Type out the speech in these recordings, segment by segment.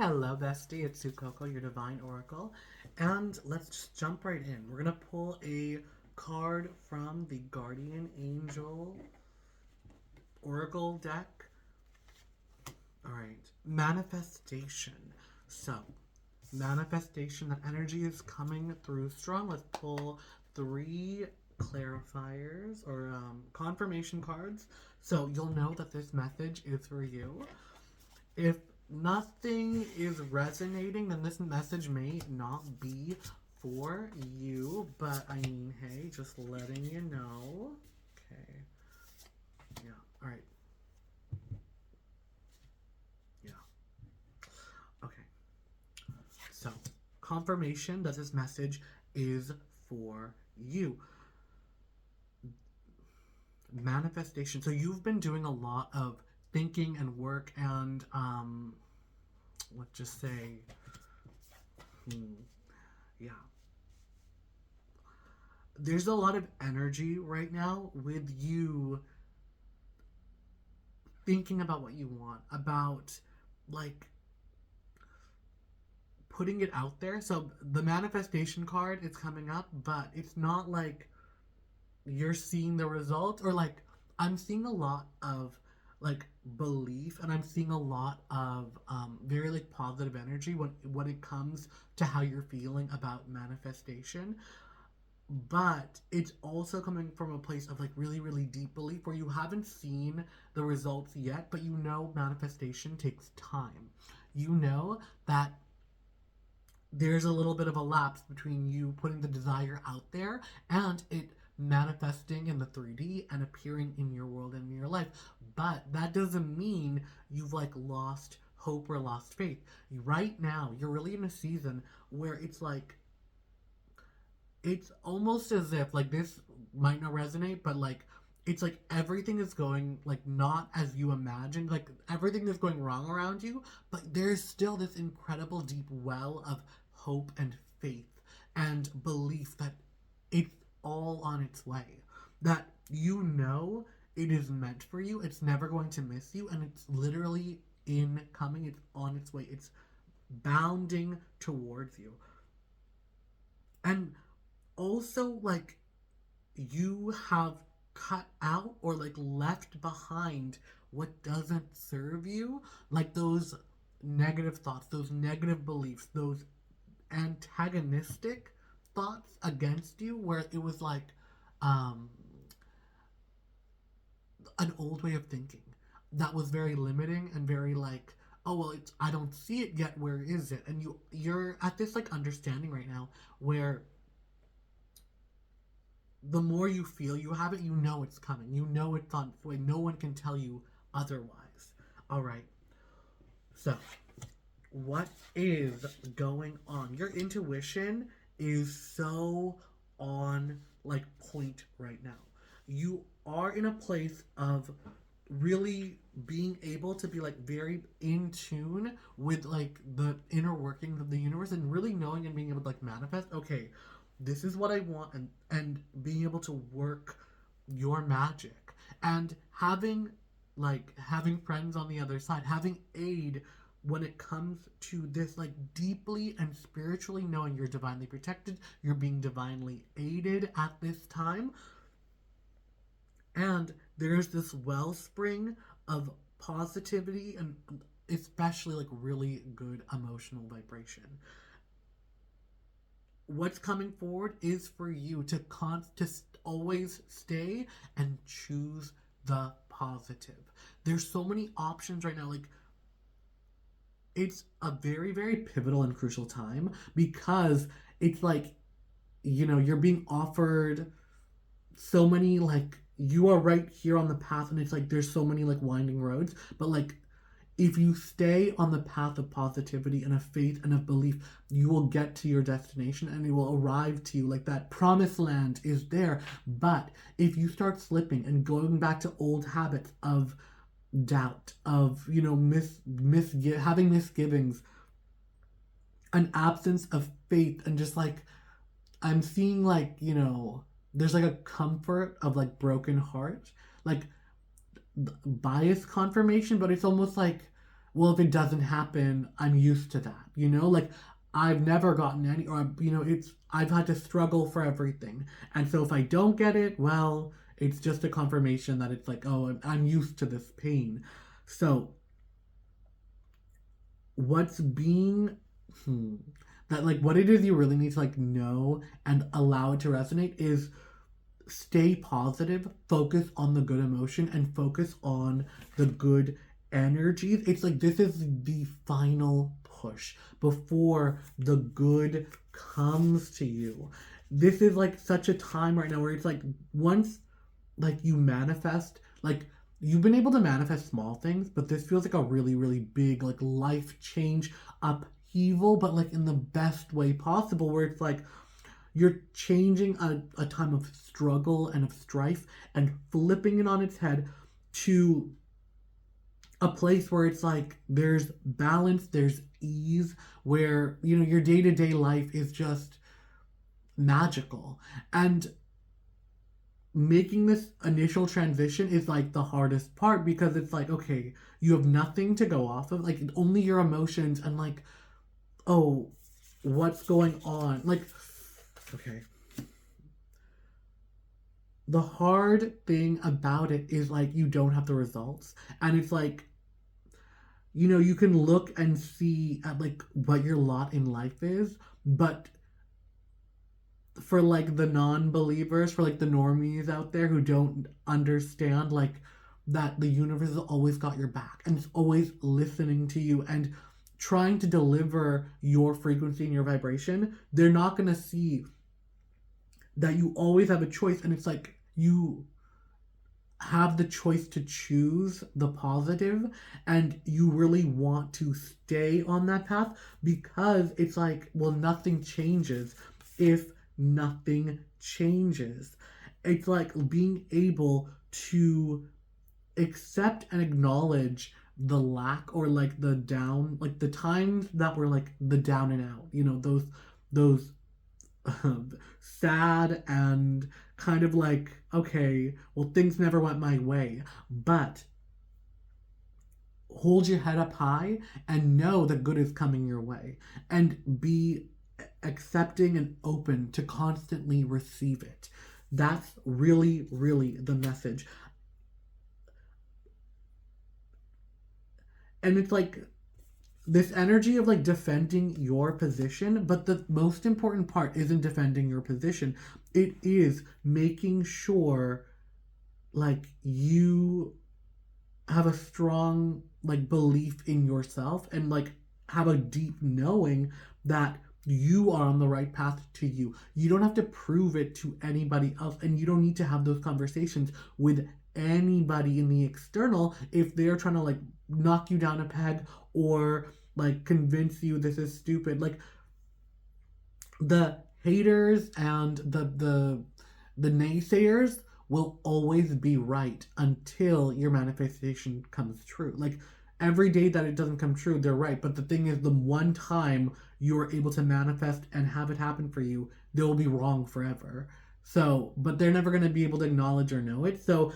Hello, bestie. It's SuCoco, your divine oracle. And let's just jump right in. We're going to pull a card from the Guardian Angel Oracle deck. All right. Manifestation. So, manifestation, that energy is coming through strong. Let's pull three clarifiers or confirmation cards. So, you'll know that this message is for you. If nothing is resonating, then this message may not be for you. But I mean, hey, just letting you know. Okay. Yeah. All right. Yeah. Okay. So, confirmation that this message is for you. Manifestation. So, you've been doing a lot of thinking and work and, let's just say, yeah. There's a lot of energy right now with you thinking about what you want, about like putting it out there. So the manifestation card is coming up, but it's not like you're seeing the result or like I'm seeing a lot of like belief and I'm seeing a lot of very like positive energy when it comes to how you're feeling about manifestation, but it's also coming from a place of like really really deep belief where you haven't seen the results yet, but you know manifestation takes time. You know that there's a little bit of a lapse between you putting the desire out there and it manifesting in the 3D and appearing in your world and in your life. But that doesn't mean you've like lost hope or lost faith. Right now, you're really in a season where it's almost as if like this might not resonate, but like it's like everything is going like not as you imagined, like everything is going wrong around you, but there's still this incredible deep well of hope and faith and belief that it's all on its way, that you know it is meant for you, it's never going to miss you, and it's literally incoming, it's on its way, it's bounding towards you. And also like you have cut out or like left behind what doesn't serve you, like those negative thoughts, those negative beliefs, those antagonistic thoughts against you where it was like um an old way of thinking that was very limiting and very like, oh well, it's I don't see it yet, where is it? And you're at this like understanding right now where the more you feel you have it, you know it's coming. You know it's on its way. No one can tell you otherwise. All right. So, what is going on? Your intuition is so on like point right now. You are in a place of really being able to be like very in tune with like the inner workings of the universe and really knowing and being able to like manifest, okay, this is what I want, and being able to work your magic and having friends on the other side, having aid when it comes to this like deeply and spiritually knowing you're divinely protected, you're being divinely aided at this time, and there's this wellspring of positivity and especially like really good emotional vibration. What's coming forward is for you to always stay and choose the positive. There's so many options right now. Like it's a very very pivotal and crucial time because it's like, you're being offered so many like you are right here on the path, and it's like there's so many like winding roads, but like if you stay on the path of positivity and of faith and of belief, you will get to your destination and it will arrive to you. Like that promised land is there. But if you start slipping and going back to old habits of doubt, of, having misgivings, an absence of faith, and just like, I'm seeing like, there's like a comfort of like broken heart, like bias confirmation, but it's almost like well, if it doesn't happen, I'm used to that, you know? Like, I've never gotten any, or, you know, I've had to struggle for everything. And so if I don't get it, well, it's just a confirmation that it's like, oh, I'm used to this pain. So, what's being, hmm, that like what it is you really need to like know and allow it to resonate is stay positive, focus on the good emotion, and focus on the good energies. It's like this is the final push before the good comes to you. This is like such a time right now where it's like once like you manifest, like you've been able to manifest small things, but this feels like a really, really big, like life change upheaval, but like in the best way possible, where it's like you're changing a time of struggle and of strife and flipping it on its head to a place where it's like there's balance, there's ease, where, you know, your day to day life is just magical. And making this initial transition is like the hardest part because it's like, okay, you have nothing to go off of, like only your emotions and like, oh, what's going on? Like, okay. The hard thing about it is like you don't have the results. And it's like, you know, you can look and see at like what your lot in life is, but for like the non-believers, for like the normies out there who don't understand like that the universe has always got your back and it's always listening to you and trying to deliver your frequency and your vibration, they're not going to see that you always have a choice. And it's like you have the choice to choose the positive and you really want to stay on that path, because it's like, well, nothing changes if nothing changes. It's like being able to accept and acknowledge the lack or like the down, like the times that were like the down and out, you know, those sad and kind of like, okay, well, things never went my way. But hold your head up high and know that good is coming your way and be accepting and open to constantly receive it. That's really, really the message. And it's like this energy of like defending your position, but the most important part isn't defending your position. It is making sure like you have a strong like belief in yourself and like have a deep knowing that you are on the right path to you. You don't have to prove it to anybody else, and you don't need to have those conversations with anybody in the external if they're trying to like knock you down a peg or like convince you this is stupid. Like the haters and the naysayers will always be right until your manifestation comes true. Like every day that it doesn't come true, they're right. But the thing is, the one time you're able to manifest and have it happen for you, they will be wrong forever. So, but they're never going to be able to acknowledge or know it. So,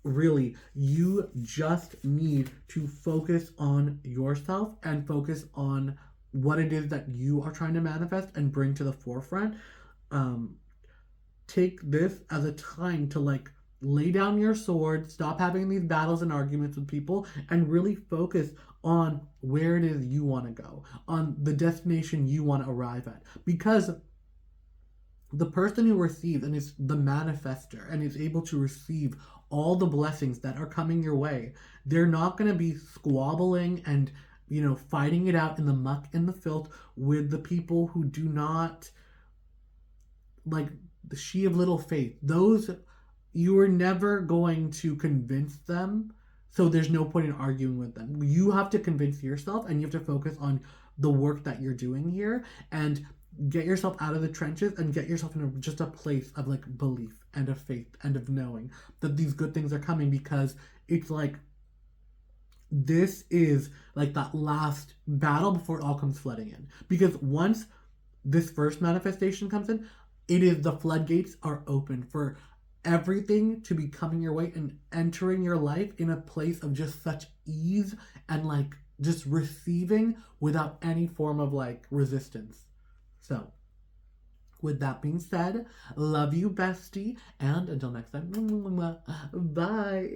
really, you just need to focus on yourself and focus on what it is that you are trying to manifest and bring to the forefront. Take this as a time to like lay down your sword, stop having these battles and arguments with people, and really focus on where it is you want to go, on the destination you want to arrive at. Because the person who receives and is the manifester and is able to receive all the blessings that are coming your way, they're not going to be squabbling and, you know, fighting it out in the muck and the filth with the people who do not, like the she of little faith. Those, you are never going to convince them, so there's no point in arguing with them. You have to convince yourself, and you have to focus on the work that you're doing here and get yourself out of the trenches and get yourself in just a place of like belief and of faith and of knowing that these good things are coming, because it's like this is like that last battle before it all comes flooding in. Because once this first manifestation comes in, it is the floodgates are open for everything to be coming your way and entering your life in a place of just such ease and like just receiving without any form of like resistance. So, with that being said, love you, bestie, and until next time, bye.